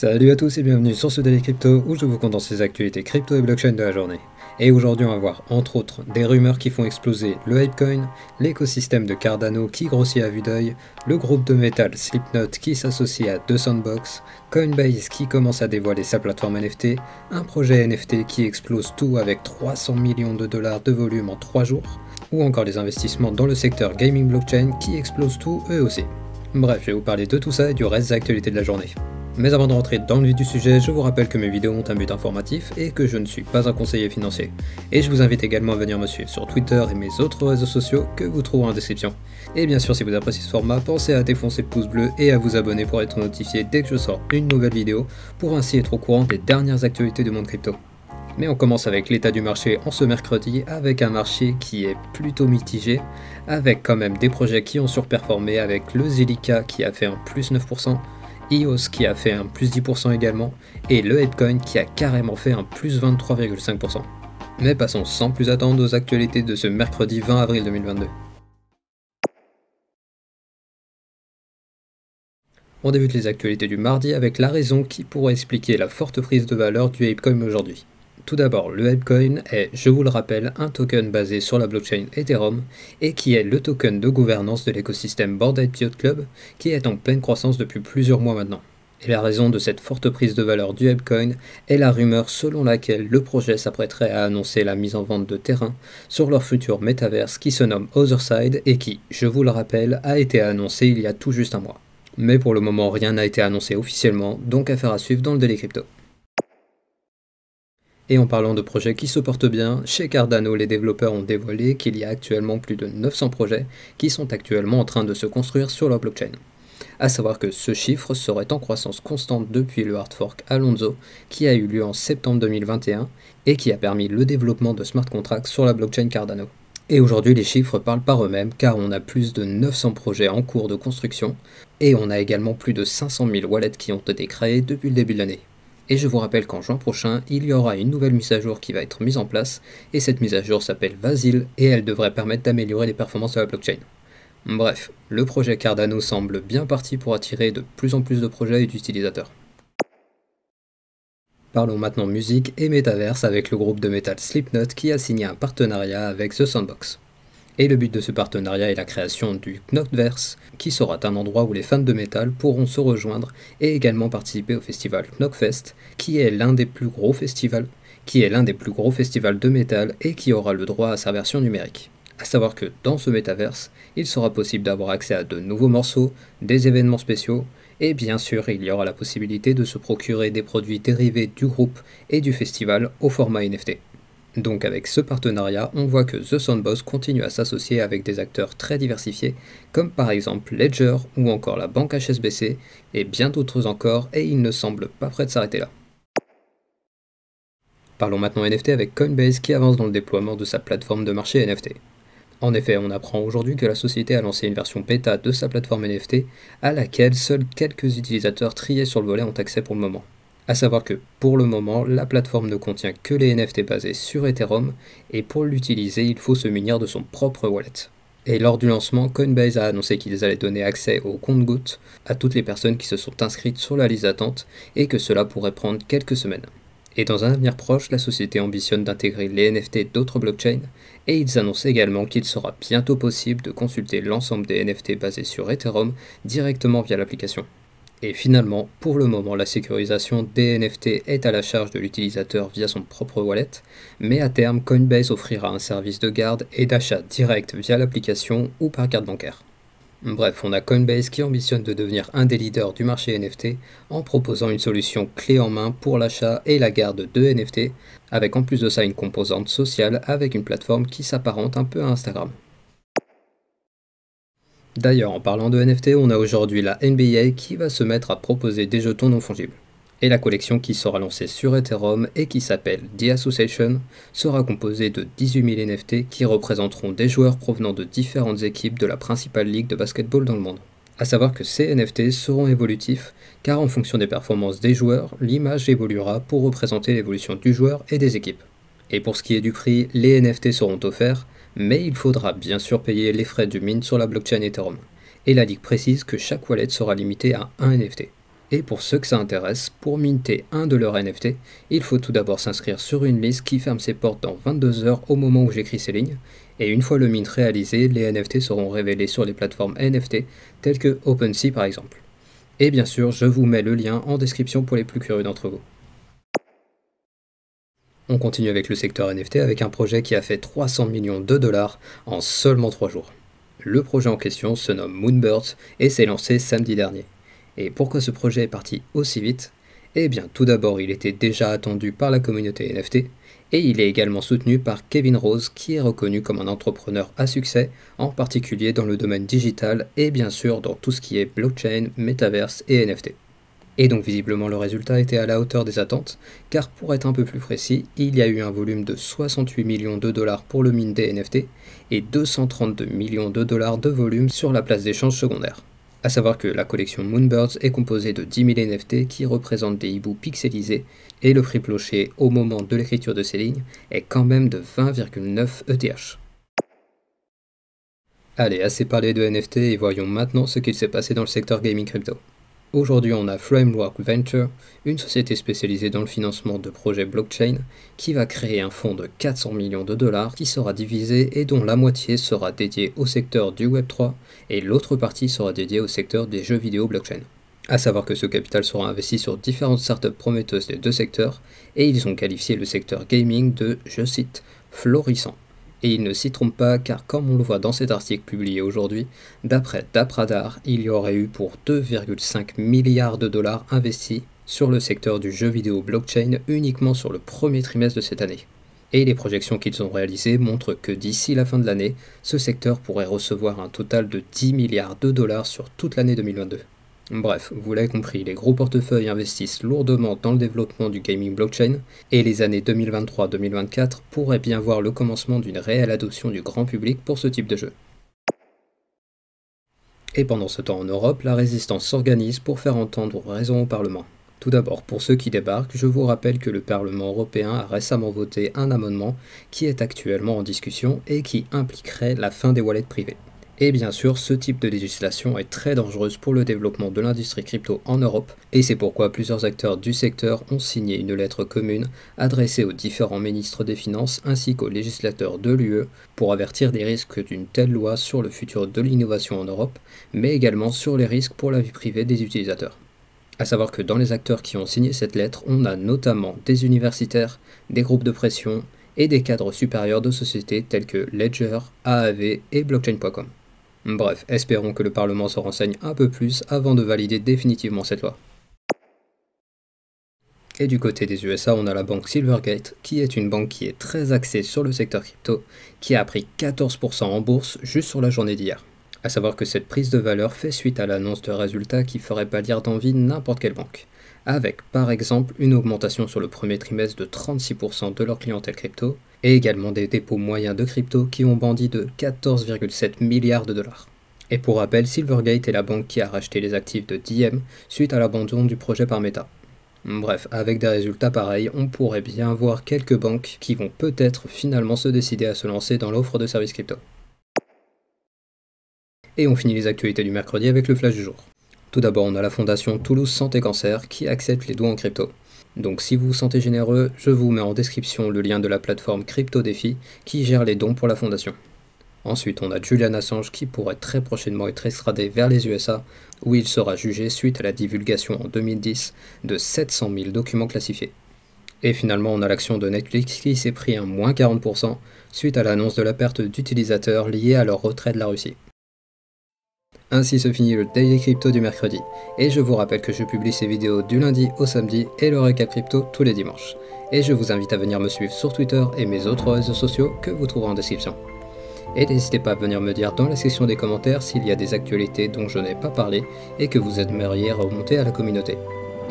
Salut à tous et bienvenue sur ce Daily Crypto où je vous condense les actualités crypto et blockchain de la journée. Et aujourd'hui on va voir entre autres des rumeurs qui font exploser le Hypecoin, l'écosystème de Cardano qui grossit à vue d'œil, le groupe de métal Slipknot qui s'associe à The Sandbox, Coinbase qui commence à dévoiler sa plateforme NFT, un projet NFT qui explose tout avec 300 millions de dollars de volume en 3 jours, ou encore les investissements dans le secteur gaming blockchain qui explosent tout eux aussi. Bref, je vais vous parler de tout ça et du reste des actualités de la journée. Mais avant de rentrer dans le vif du sujet, je vous rappelle que mes vidéos ont un but informatif et que je ne suis pas un conseiller financier. Et je vous invite également à venir me suivre sur Twitter et mes autres réseaux sociaux que vous trouverez en description. Et bien sûr, si vous appréciez ce format, pensez à défoncer le pouce bleu et à vous abonner pour être notifié dès que je sors une nouvelle vidéo, pour ainsi être au courant des dernières actualités du monde crypto. Mais on commence avec l'état du marché en ce mercredi, avec un marché qui est plutôt mitigé, avec quand même des projets qui ont surperformé, avec le Zilliqa qui a fait un plus 9%, EOS qui a fait un plus 10% également, et le Hypecoin qui a carrément fait un plus 23,5%. Mais passons sans plus attendre aux actualités de ce mercredi 20 avril 2022. On débute les actualités du mardi avec la raison qui pourrait expliquer la forte prise de valeur du Hypecoin aujourd'hui. Tout d'abord, le Hypecoin est, je vous le rappelle, un token basé sur la blockchain Ethereum et qui est le token de gouvernance de l'écosystème Bored Ape Yacht Club qui est en pleine croissance depuis plusieurs mois maintenant. Et la raison de cette forte prise de valeur du Hypecoin est la rumeur selon laquelle le projet s'apprêterait à annoncer la mise en vente de terrain sur leur futur métaverse qui se nomme Otherside et qui, je vous le rappelle, a été annoncé il y a tout juste un mois. Mais pour le moment, rien n'a été annoncé officiellement, donc affaire à suivre dans le Daily Crypto. Et en parlant de projets qui se portent bien, chez Cardano, les développeurs ont dévoilé qu'il y a actuellement plus de 900 projets qui sont actuellement en train de se construire sur leur blockchain. A savoir que ce chiffre serait en croissance constante depuis le hard fork Alonzo qui a eu lieu en septembre 2021 et qui a permis le développement de smart contracts sur la blockchain Cardano. Et aujourd'hui, les chiffres parlent par eux-mêmes car on a plus de 900 projets en cours de construction et on a également plus de 500 000 wallets qui ont été créés depuis le début de l'année. Et je vous rappelle qu'en juin prochain, il y aura une nouvelle mise à jour qui va être mise en place, et cette mise à jour s'appelle Vasil, et elle devrait permettre d'améliorer les performances de la blockchain. Bref, le projet Cardano semble bien parti pour attirer de plus en plus de projets et d'utilisateurs. Parlons maintenant musique et métaverse avec le groupe de métal Slipknot qui a signé un partenariat avec The Sandbox. Et le but de ce partenariat est la création du Knocverse, qui sera un endroit où les fans de métal pourront se rejoindre et également participer au festival Knockfest, qui est l'un des plus gros festivals de métal et qui aura le droit à sa version numérique. A savoir que dans ce métaverse, il sera possible d'avoir accès à de nouveaux morceaux, des événements spéciaux, et bien sûr il y aura la possibilité de se procurer des produits dérivés du groupe et du festival au format NFT. Donc avec ce partenariat, on voit que The Sandbox continue à s'associer avec des acteurs très diversifiés, comme par exemple Ledger ou encore la banque HSBC, et bien d'autres encore, et il ne semble pas prêt de s'arrêter là. Parlons maintenant NFT avec Coinbase qui avance dans le déploiement de sa plateforme de marché NFT. En effet, on apprend aujourd'hui que la société a lancé une version bêta de sa plateforme NFT, à laquelle seuls quelques utilisateurs triés sur le volet ont accès pour le moment. A savoir que, pour le moment, la plateforme ne contient que les NFT basés sur Ethereum, et pour l'utiliser, il faut se munir de son propre wallet. Et lors du lancement, Coinbase a annoncé qu'ils allaient donner accès au compte-gouttes à toutes les personnes qui se sont inscrites sur la liste d'attente, et que cela pourrait prendre quelques semaines. Et dans un avenir proche, la société ambitionne d'intégrer les NFT d'autres blockchains, et ils annoncent également qu'il sera bientôt possible de consulter l'ensemble des NFT basés sur Ethereum directement via l'application. Et finalement, pour le moment, la sécurisation des NFT est à la charge de l'utilisateur via son propre wallet, mais à terme, Coinbase offrira un service de garde et d'achat direct via l'application ou par carte bancaire. Bref, on a Coinbase qui ambitionne de devenir un des leaders du marché NFT en proposant une solution clé en main pour l'achat et la garde de NFT, avec en plus de ça une composante sociale avec une plateforme qui s'apparente un peu à Instagram. D'ailleurs, en parlant de NFT, on a aujourd'hui la NBA qui va se mettre à proposer des jetons non fongibles. Et la collection qui sera lancée sur Ethereum et qui s'appelle The Association sera composée de 18 000 NFT qui représenteront des joueurs provenant de différentes équipes de la principale ligue de basketball dans le monde. A savoir que ces NFT seront évolutifs car en fonction des performances des joueurs, l'image évoluera pour représenter l'évolution du joueur et des équipes. Et pour ce qui est du prix, les NFT seront offerts, mais il faudra bien sûr payer les frais du mint sur la blockchain Ethereum. Et la ligue précise que chaque wallet sera limité à un NFT. Et pour ceux que ça intéresse, pour minter un de leurs NFT, il faut tout d'abord s'inscrire sur une liste qui ferme ses portes dans 22 heures au moment où j'écris ces lignes, et une fois le mint réalisé, les NFT seront révélés sur les plateformes NFT telles que OpenSea par exemple. Et bien sûr, je vous mets le lien en description pour les plus curieux d'entre vous. On continue avec le secteur NFT avec un projet qui a fait 300 millions de dollars en seulement 3 jours. Le projet en question se nomme Moonbirds et s'est lancé samedi dernier. Et pourquoi ce projet est parti aussi vite? Eh bien, tout d'abord, il était déjà attendu par la communauté NFT, et il est également soutenu par Kevin Rose, qui est reconnu comme un entrepreneur à succès, en particulier dans le domaine digital et bien sûr dans tout ce qui est blockchain, metaverse et NFT. Et donc visiblement le résultat était à la hauteur des attentes, car pour être un peu plus précis, il y a eu un volume de 68 millions de dollars pour le mint des NFT et 232 millions de dollars de volume sur la place d'échange secondaire. A savoir que la collection Moonbirds est composée de 10 000 NFT qui représentent des hiboux pixelisés, et le prix cloché au moment de l'écriture de ces lignes est quand même de 20,9 ETH. Allez, assez parlé de NFT et voyons maintenant ce qu'il s'est passé dans le secteur gaming crypto. Aujourd'hui, on a Framework Venture, une société spécialisée dans le financement de projets blockchain, qui va créer un fonds de 400 millions de dollars qui sera divisé et dont la moitié sera dédiée au secteur du Web3 et l'autre partie sera dédiée au secteur des jeux vidéo blockchain. A savoir que ce capital sera investi sur différentes startups prometteuses des deux secteurs et ils ont qualifié le secteur gaming de, je cite, florissant. Et ils ne s'y trompent pas car comme on le voit dans cet article publié aujourd'hui, d'après DappRadar, il y aurait eu pour 2,5 milliards de dollars investis sur le secteur du jeu vidéo blockchain uniquement sur le premier trimestre de cette année. Et les projections qu'ils ont réalisées montrent que d'ici la fin de l'année, ce secteur pourrait recevoir un total de 10 milliards de dollars sur toute l'année 2022. Bref, vous l'avez compris, les gros portefeuilles investissent lourdement dans le développement du gaming blockchain, et les années 2023-2024 pourraient bien voir le commencement d'une réelle adoption du grand public pour ce type de jeu. Et pendant ce temps en Europe, la résistance s'organise pour faire entendre raison au Parlement. Tout d'abord, pour ceux qui débarquent, je vous rappelle que le Parlement européen a récemment voté un amendement qui est actuellement en discussion et qui impliquerait la fin des wallets privés. Et bien sûr, ce type de législation est très dangereuse pour le développement de l'industrie crypto en Europe, et c'est pourquoi plusieurs acteurs du secteur ont signé une lettre commune adressée aux différents ministres des Finances ainsi qu'aux législateurs de l'UE pour avertir des risques d'une telle loi sur le futur de l'innovation en Europe, mais également sur les risques pour la vie privée des utilisateurs. A savoir que dans les acteurs qui ont signé cette lettre, on a notamment des universitaires, des groupes de pression et des cadres supérieurs de sociétés tels que Ledger, AAV et Blockchain.com. Bref, espérons que le Parlement se renseigne un peu plus avant de valider définitivement cette loi. Et du côté des USA, on a la banque Silvergate, qui est une banque qui est très axée sur le secteur crypto, qui a pris 14% en bourse juste sur la journée d'hier. A savoir que cette prise de valeur fait suite à l'annonce de résultats qui ferait pâlir d'envie n'importe quelle banque, avec par exemple une augmentation sur le premier trimestre de 36% de leur clientèle crypto, et également des dépôts moyens de crypto qui ont bondi de 14,7 milliards de dollars. Et pour rappel, Silvergate est la banque qui a racheté les actifs de Diem suite à l'abandon du projet par Meta. Bref, avec des résultats pareils, on pourrait bien voir quelques banques qui vont peut-être finalement se décider à se lancer dans l'offre de services crypto. Et on finit les actualités du mercredi avec le flash du jour. Tout d'abord, on a la fondation Toulouse Santé Cancer qui accepte les dons en crypto. Donc si vous vous sentez généreux, je vous mets en description le lien de la plateforme Crypto Défi qui gère les dons pour la fondation. Ensuite, on a Julian Assange qui pourrait très prochainement être extradé vers les USA où il sera jugé suite à la divulgation en 2010 de 700 000 documents classifiés. Et finalement, on a l'action de Netflix qui s'est pris un moins 40% suite à l'annonce de la perte d'utilisateurs liée à leur retrait de la Russie. Ainsi se finit le Daily Crypto du mercredi, et je vous rappelle que je publie ces vidéos du lundi au samedi et le récap crypto tous les dimanches. Et je vous invite à venir me suivre sur Twitter et mes autres réseaux sociaux que vous trouverez en description. Et n'hésitez pas à venir me dire dans la section des commentaires s'il y a des actualités dont je n'ai pas parlé et que vous aimeriez remonter à la communauté.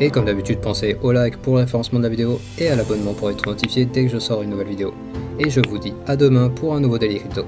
Et comme d'habitude, pensez au like pour le référencement de la vidéo et à l'abonnement pour être notifié dès que je sors une nouvelle vidéo. Et je vous dis à demain pour un nouveau Daily Crypto.